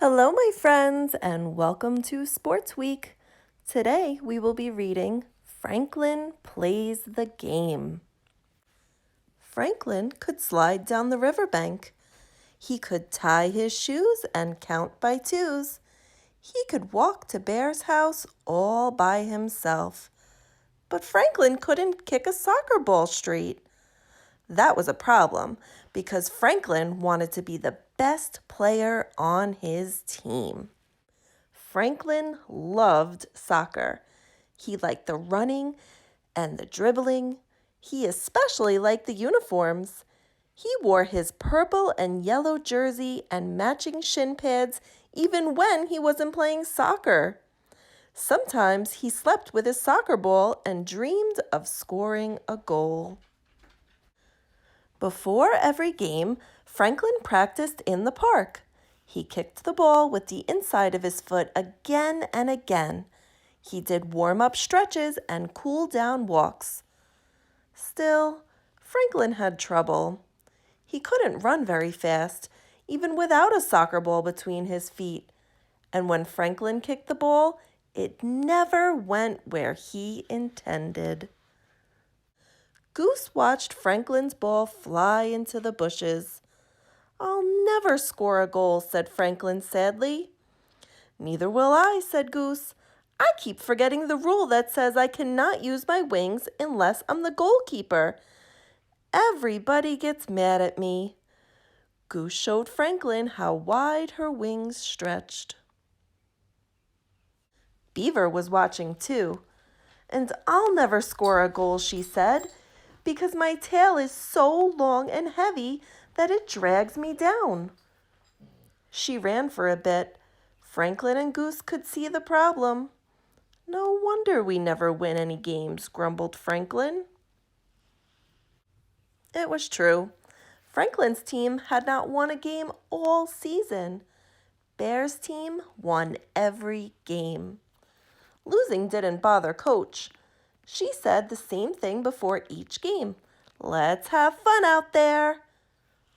Hello, my friends, and welcome to Sports Week. Today we will be reading Franklin Plays the Game. Franklin could slide down the riverbank. He could tie his shoes and count by twos. He could walk to Bear's house all by himself. But Franklin couldn't kick a soccer ball straight. That was a problem because Franklin wanted to be the best player on his team. Franklin loved soccer. He liked the running and the dribbling. He especially liked the uniforms. He wore his purple and yellow jersey and matching shin pads even when he wasn't playing soccer. Sometimes he slept with his soccer ball and dreamed of scoring a goal. Before every game, Franklin practiced in the park. He kicked the ball with the inside of his foot again and again. He did warm-up stretches and cool-down walks. Still, Franklin had trouble. He couldn't run very fast, even without a soccer ball between his feet. And when Franklin kicked the ball, it never went where he intended. Goose watched Franklin's ball fly into the bushes. "I'll never score a goal," said Franklin sadly. "Neither will I," said Goose. "I keep forgetting the rule that says I cannot use my wings unless I'm the goalkeeper. Everybody gets mad at me." Goose showed Franklin how wide her wings stretched. Beaver was watching too. "And I'll never score a goal," she said, "because my tail is so long and heavy that it drags me down." She ran for a bit. Franklin and Goose could see the problem. "No wonder we never win any games," grumbled Franklin. It was true. Franklin's team had not won a game all season. Bear's team won every game. Losing didn't bother Coach. She said the same thing before each game. "Let's have fun out there."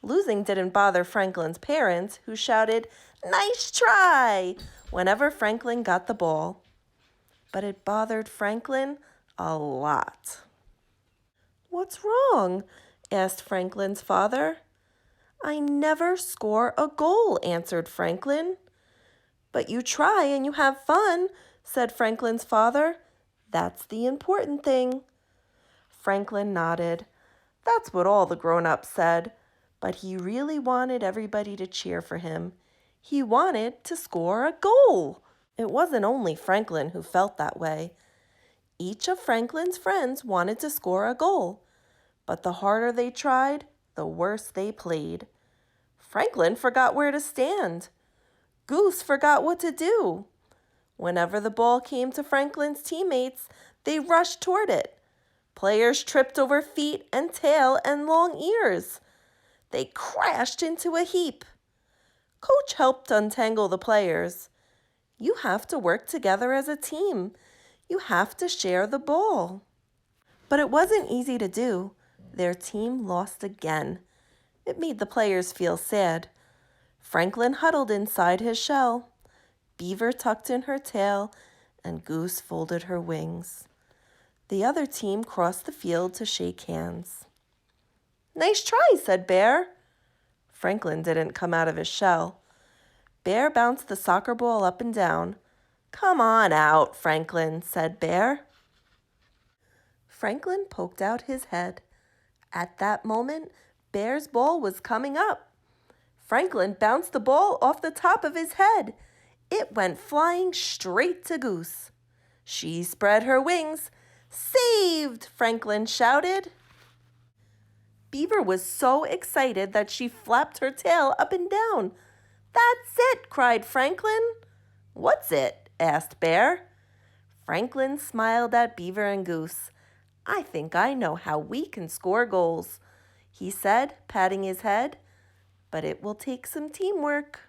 Losing didn't bother Franklin's parents, who shouted, "Nice try," whenever Franklin got the ball. But it bothered Franklin a lot. "What's wrong?" asked Franklin's father. "I never score a goal," answered Franklin. "But you try and you have fun," said Franklin's father. "That's the important thing." Franklin nodded. That's what all the grown-ups said. But he really wanted everybody to cheer for him. He wanted to score a goal. It wasn't only Franklin who felt that way. Each of Franklin's friends wanted to score a goal. But the harder they tried, the worse they played. Franklin forgot where to stand. Goose forgot what to do. Whenever the ball came to Franklin's teammates, they rushed toward it. Players tripped over feet and tail and long ears. They crashed into a heap. Coach helped untangle the players. You have to work together as a team. You have to share the ball. But it wasn't easy to do. Their team lost again. It made the players feel sad. Franklin huddled inside his shell. Beaver tucked in her tail, and Goose folded her wings. The other team crossed the field to shake hands. "Nice try," said Bear. Franklin didn't come out of his shell. Bear bounced the soccer ball up and down. "Come on out, Franklin," said Bear. Franklin poked out his head. At that moment, Bear's ball was coming up. Franklin bounced the ball off the top of his head. It went flying straight to Goose. She spread her wings. "Saved!" Franklin shouted. Beaver was so excited that she flapped her tail up and down. "That's it!" cried Franklin. "What's it?" asked Bear. Franklin smiled at Beaver and Goose. "I think I know how we can score goals," he said, patting his head. "But it will take some teamwork."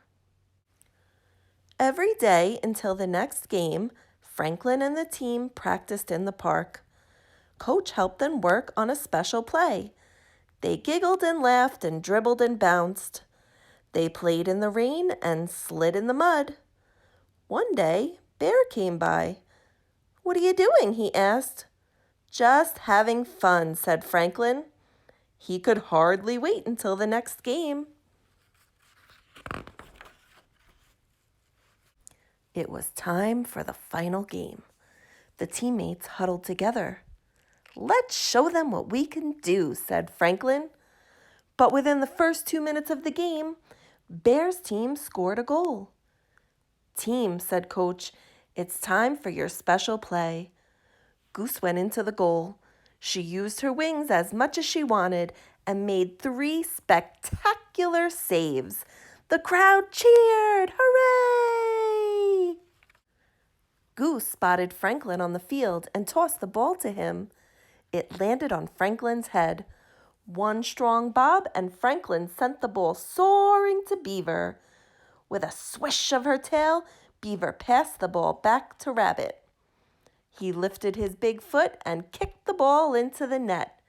Every day until the next game, Franklin and the team practiced in the park. Coach helped them work on a special play. They giggled and laughed and dribbled and bounced. They played in the rain and slid in the mud. One day, Bear came by. "What are you doing?" he asked. "Just having fun," said Franklin. He could hardly wait until the next game. It was time for the final game. The teammates huddled together. "Let's show them what we can do," said Franklin. But within the first 2 minutes of the game, Bear's team scored a goal. "Team," said Coach, "it's time for your special play." Goose went into the goal. She used her wings as much as she wanted and made 3 spectacular saves. The crowd cheered. Hooray! Goose spotted Franklin on the field and tossed the ball to him. It landed on Franklin's head. One strong bob, and Franklin sent the ball soaring to Beaver. With a swish of her tail, Beaver passed the ball back to Rabbit. He lifted his big foot and kicked the ball into the net.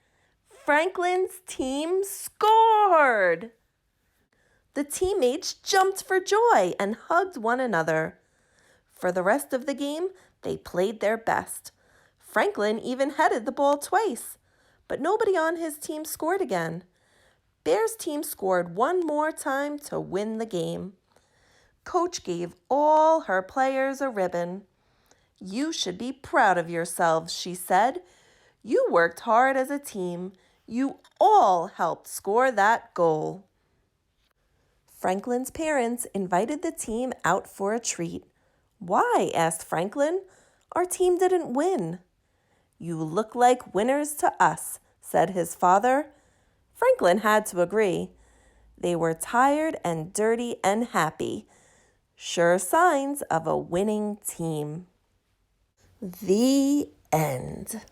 Franklin's team scored! The teammates jumped for joy and hugged one another. For the rest of the game, they played their best. Franklin even headed the ball twice, but nobody on his team scored again. Bear's team scored one more time to win the game. Coach gave all her players a ribbon. "You should be proud of yourselves," she said. "You worked hard as a team. You all helped score that goal." Franklin's parents invited the team out for a treat. "Why?" asked Franklin. "Our team didn't win." "You look like winners to us," said his father. Franklin had to agree. They were tired and dirty and happy. Sure signs of a winning team. The end.